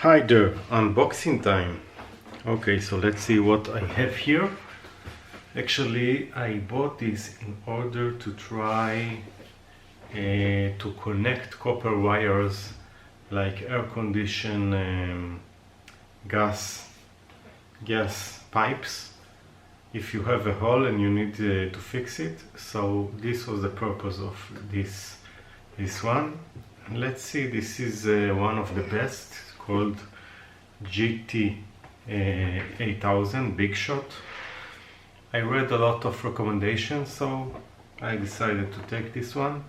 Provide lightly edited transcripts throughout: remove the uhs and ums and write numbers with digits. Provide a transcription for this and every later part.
Hi there, unboxing time. Okay, so let's see what I have here. Actually, I bought this in order to try to connect copper wires like air condition gas pipes if you have a hole and you need to fix it. So this was the purpose of this one. Let's see, this is one of the best, called GT 8000 Big Shot. I read a lot of recommendations, so I decided to take this one.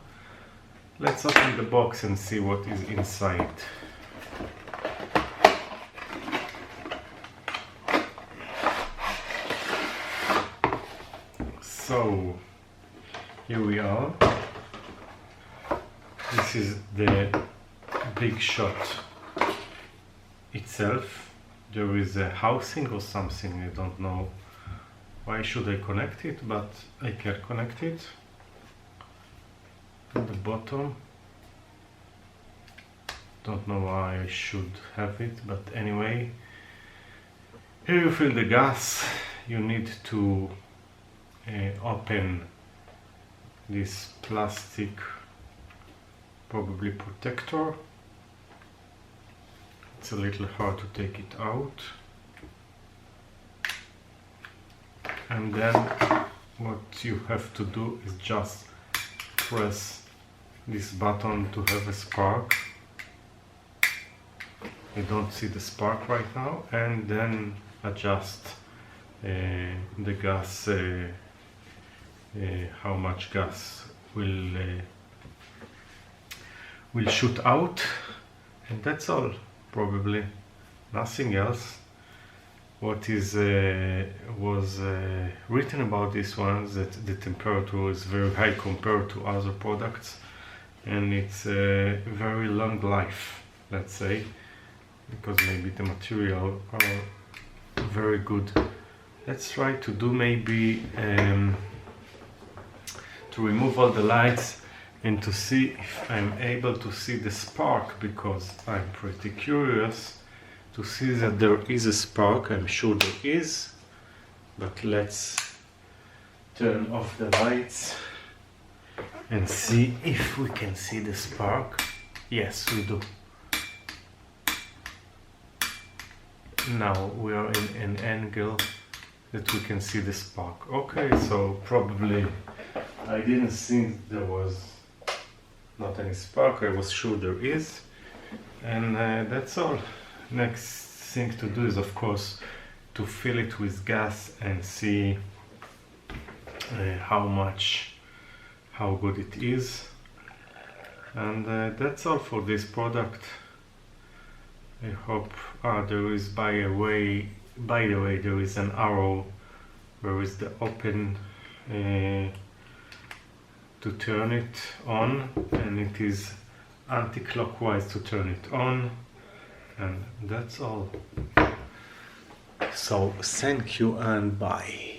Let's open the box and see what is inside. So here we are. This is the Big Shot itself. There is a housing or something, I don't know why should I connect it, but I can connect it. At the bottom, don't know why I should have it, but anyway, here you fill the gas. You need to open this plastic, probably protector. It's a little hard to take it out. And then what you have to do is just press this button to have a spark. You don't see the spark right now, and then adjust the gas, how much gas will shoot out, and that's all. Probably nothing else. What is was written about this one is that the temperature is very high compared to other products, and it's a very long life, let's say, because maybe the material are very good. Let's try to do maybe to remove all the lights and to see if I'm able to see the spark, because I'm pretty curious to see that there is a spark. I'm sure there is, but let's turn off the lights and see if we can see the spark. Yes, we do. Now we are in an angle that we can see the spark. Okay, so probably I didn't think there was not any spark. I was sure there is, and that's all. Next thing to do is, of course, to fill it with gas and see how good it is. And that's all for this product. I hope there is, by the way, there is an arrow where is the open to turn it on, and it is anti-clockwise to turn it on, and that's all. So thank you and bye.